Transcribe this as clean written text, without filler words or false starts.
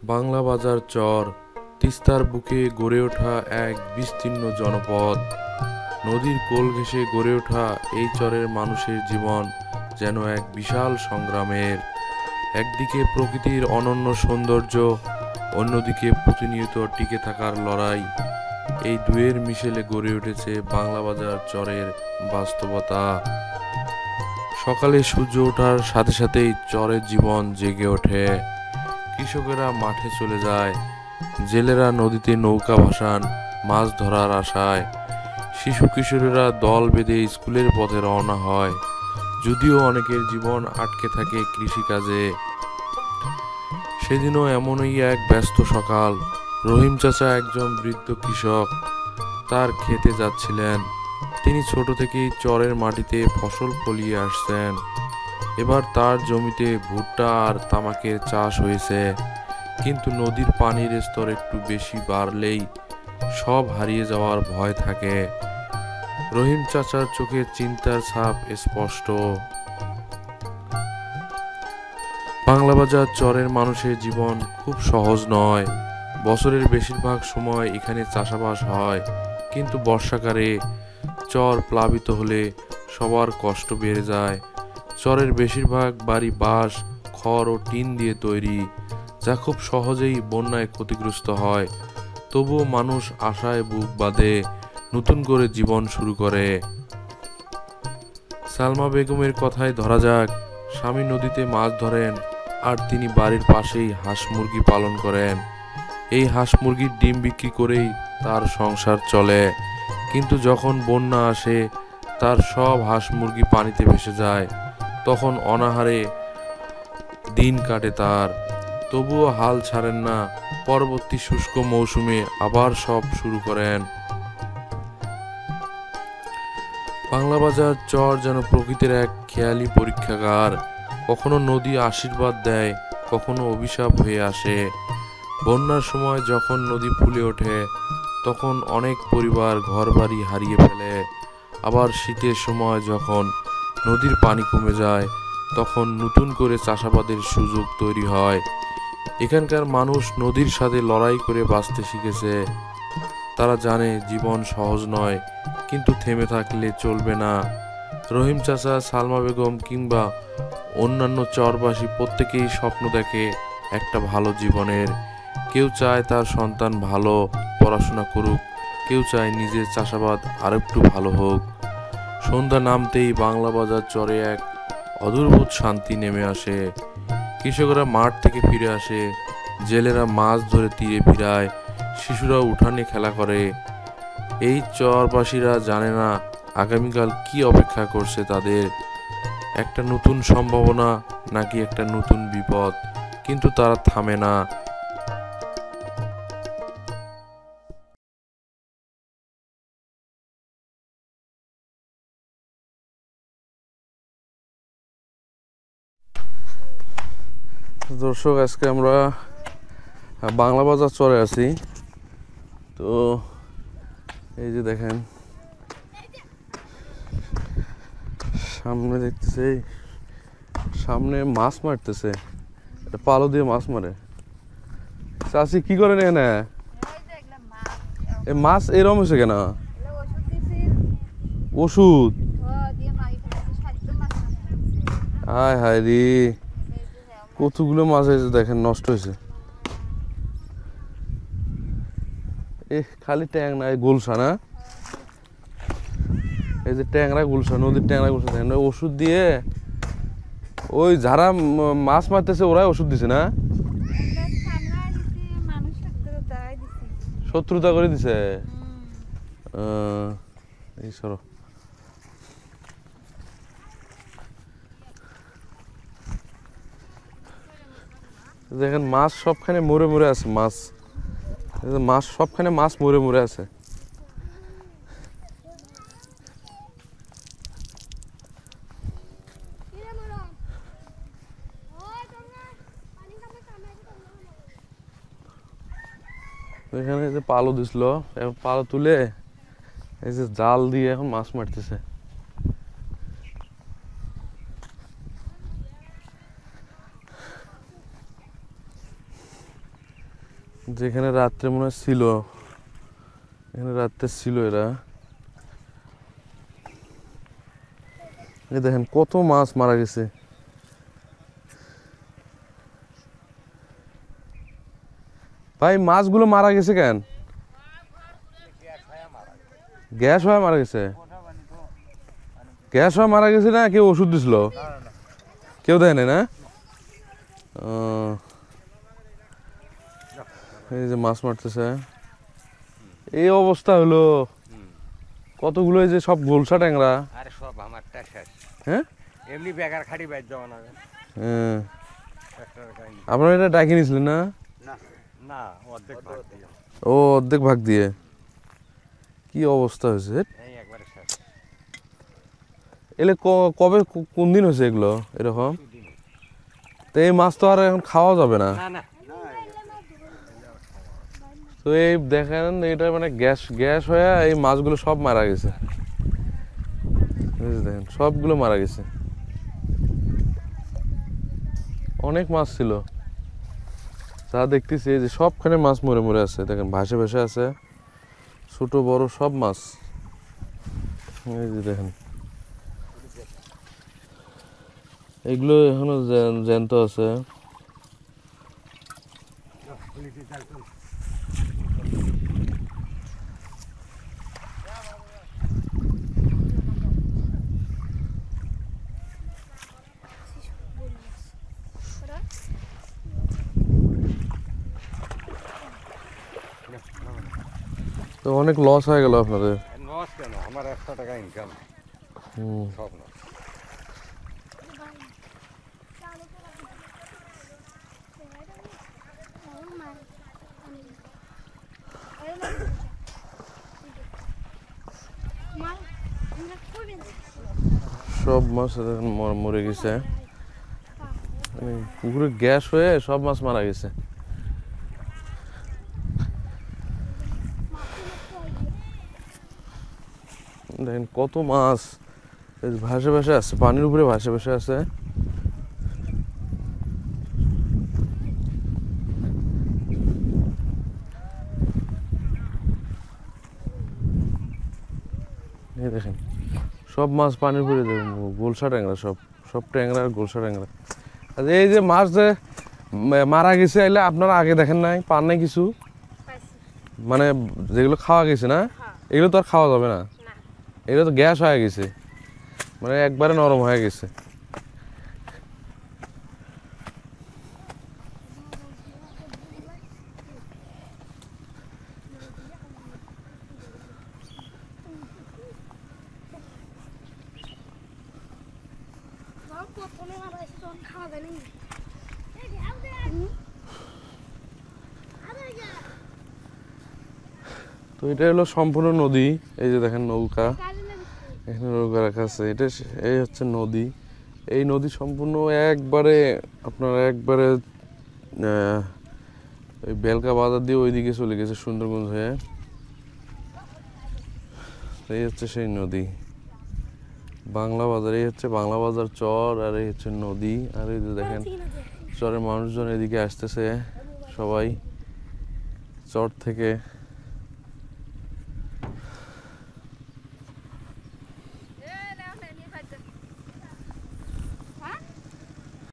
বাংলা বাজার চর তিস্তার বুকে গড়ে ওঠা এক বিস্তীর্ণ জনপদ। নদীর কোল ঘেঁষে গড়ে ওঠা এই চরের মানুষের জীবন যেন এক বিশাল সংগ্রামের। একদিকে প্রকৃতির অনন্য সৌন্দর্য, অন্যদিকে প্রতিনিয়ত টিকে থাকার লড়াই। এই দুয়ের মিশেলে গড়ে উঠেছে বাংলা বাজার চরের বাস্তবতা। সকালে সূর্য ওঠার সাথে সাথেই চরের জীবন জেগে ওঠে। কৃষকেরা মাঠে চলে যায়, জেলেরা নদীতে নৌকা ভাসান মাছ ধরার আশায়, শিশু কিশোরেরা দল বেঁধে স্কুলের পথে রওনা হয়। যদিও অনেকের জীবন আটকে থাকে কৃষিকাজে। সেদিনও এমনই এক ব্যস্ত সকাল। রহিম চাচা একজন বৃদ্ধ কৃষক, তার খেতে যাচ্ছিলেন। তিনি ছোট থেকেই চরের মাটিতে ফসল ফলিয়ে আসছেন। এবার তার জমিতে ভুট্টা আর তামাকের চাষ হয়েছে, কিন্তু নদীর পানির স্তর একটু বেশি বাড়লেই সব হারিয়ে যাওয়ার ভয় থাকে। রহিম চাচার চোখে চিন্তার ছাপ স্পষ্ট। বাংলা বাজার চরের মানুষের জীবন খুব সহজ নয়। বছরের বেশিরভাগ সময় এখানে চাষাবাস হয়, কিন্তু বর্ষাকালে চর প্লাবিত হলে সবার কষ্ট বেড়ে যায়। চরের বেশিরভাগ বাড়ি বাঁশ, খড় ও টিন দিয়ে তৈরি, যা খুব সহজেই বন্যায় ক্ষতিগ্রস্ত হয়। তবুও মানুষ আশায় বুক বাঁধে, নতুন করে জীবন শুরু করে। সালমা বেগমের কথায় ধরা যাক, স্বামী নদীতে মাছ ধরেন আর তিনি বাড়ির পাশেই হাঁস মুরগি পালন করেন। এই হাঁস মুরগির ডিম বিক্রি করেই তার সংসার চলে। কিন্তু যখন বন্যা আসে, তার সব হাঁস মুরগি পানিতে ভেসে যায়। তখন অনাহারে দিন কাটে তার। তবুও হাল ছাড়েন না, পরবর্তী শুষ্ক মৌসুমে আবার সব শুরু করেন। বাংলা বাজার চর যেন প্রকৃতির এক খেয়ালি পরীক্ষাগার। কখনো নদী আশীর্বাদ দেয়, কখনো অভিশাপ হয়ে আসে। বন্যার সময় যখন নদী ফুলে ওঠে, তখন অনেক পরিবার ঘরবাড়ি হারিয়ে ফেলে। আবার শীতের সময় যখন নদীর পানি কমে যায়, তখন নতুন করে চাষাবাদের সুযোগ তৈরি হয়। এখানকার মানুষ নদীর সাথে লড়াই করে বাঁচতে শিখেছে। তারা জানে জীবন সহজ নয়, কিন্তু থেমে থাকলে চলবে না। রহিম চাচা, সালমা বেগম কিংবা অন্যান্য চরবাসী প্রত্যেকেই স্বপ্ন দেখে একটা ভালো জীবনের। কেউ চায় তার সন্তান ভালো পড়াশোনা করুক, কেউ চায় নিজের চাষাবাদ আরেকটু ভালো হোক। সন্ধ্যা নামতেই বাংলা বাজার চরে এক অদ্ভুত শান্তি নেমে আসে। কৃষকরা মাঠ থেকে ফিরে আসে, জেলেরা মাছ ধরে তীরে ফিরায়, শিশুরা উঠানে খেলা করে। এই চরবাসীরা জানে না আগামীকাল কি অপেক্ষা করছে তাদের, একটা নতুন সম্ভাবনা নাকি একটা নতুন বিপদ। কিন্তু তারা থামে না। দর্শক, আজকে আমরা বাংলা বাজার চরে আছি। তো এই যে দেখেন, সামনে দেখতেছে, সামনে মাছ মারতেছে, পালো দিয়ে মাছ মারে। চাষি কি করেন এখানে? এ মাছ এরম হয়েছে কেন? ওষুধ? হায় হায় রে, কতগুলো মাছ হয়েছে দেখেন, নষ্ট হয়েছে। খালি ট্যাং না, গোলসা না, এই যে ট্যাংরা গুলশা, নদীর ট্যাংরা গুলশা দেখেন, ওষুধ দিয়ে ওই যারা মাছ মারতেছে ওরাই ওষুধ দিছে না, শত্রুতা করে দিছে। এই সরো, দেখেন মাছ সবখানে মরে মরে আছে। মাছ মাছ সবখানে মাছ মরে মরে আছে। এখানে যে পালো দিছিল, পালো তুলে এই যে জাল দিয়ে এখন মাছ মারতেছে। যেখানে রাত্রে মনে হয় ছিল, এখানে রাত্রে ছিল এরা। এই দেখেন কত মাছ মারা গেছে। ভাই মাছগুলো মারা গেছে কেন? গ্যাস হয়ে মারা গেছে? গ্যাস হয়ে মারা গেছে না কেউ ওষুধ দিছিল? কেউ দেয় না? ও, এই যে মাছ মারতেছে, এই অবস্থা হলো। কতগুলো এই যে সব গোলসা ট্যাংরা। আরে সব আমারটা শেষ। হ্যাঁ এমনি বেকার খাড়ি বাইর যাওয়া না। হ্যাঁ, ট্রাক্টরের কাহিনী। আপনারা এটা ডাকি নিয়েছিলেন না? না না, অর্ধেক ভাগ দিয়ে। ও, অর্ধেক ভাগ দিয়ে। কি অবস্থা হয়েছে! এই একবারে শেষ। এলে কবে কোন দিন হয়েছে এগুলো এরকম? দুদিন। তো এই মাছ তো আর এখন খাওয়া যাবে না। না না, তো এই দেখেন এটা মানে গ্যাস গ্যাস হয়ে এই মাছগুলো সব মারা গেছে। এই যে দেখেন সবগুলো মারা গেছে। অনেক মাছ ছিল, যা দেখতেছি এই যে সবখানে মাছ মরে মরে আছে। দেখেন ভাসে ভাসে আছে, ছোট বড় সব মাছ। এই যে দেখেন এগুলো এখনো জ্যান্ত আছে। তো অনেক লস হয়ে গেল আপনাদের। লস কেন, আমার 100 টাকা ইনকাম। হুম, সব লস। সব মাছ দেখেন মরে গেছে। মানে পুকুরে গ্যাস হয়ে সব মাছ মারা গেছে। দেখেন কত মাছ এই যে ভাসে ভাসে আছে, পানির উপরে ভাসে ভাসে আছে। এই দেখেন সব মাছ পানির উপরে, গোলসা ট্যাংরা, সব সব ট্যাংরা আর গোলসা ট্যাংরা। আর এই যে মাছ যে মারা গেছে এলে আপনারা আগে দেখেন নাই, পান নাই কিছু? মানে যেগুলো খাওয়া গেছে না, এগুলো তো আর খাওয়া যাবে না। এগুলো তো গ্যাস হয়ে গেছে, মানে একবারে নরম হয়ে গেছে। তো এটা হলো সম্পূর্ণ নদী। এই যে দেখেন নৌকা, এখানে নৌকা রাখা আছে। এই হচ্ছে নদী। এই নদী সম্পূর্ণ একবারে আপনার একবারে ওই বেলকা বাজার দিয়ে ওইদিকে চলে গেছে সুন্দরগঞ্জ হয়ে। এই হচ্ছে সেই নদী বাংলা বাজার। এই হচ্ছে বাংলা বাজার চর, আর এই হচ্ছে নদী। আর এই যে দেখেন চরের মানুষজন এদিকে আসতেছে সবাই চর থেকে।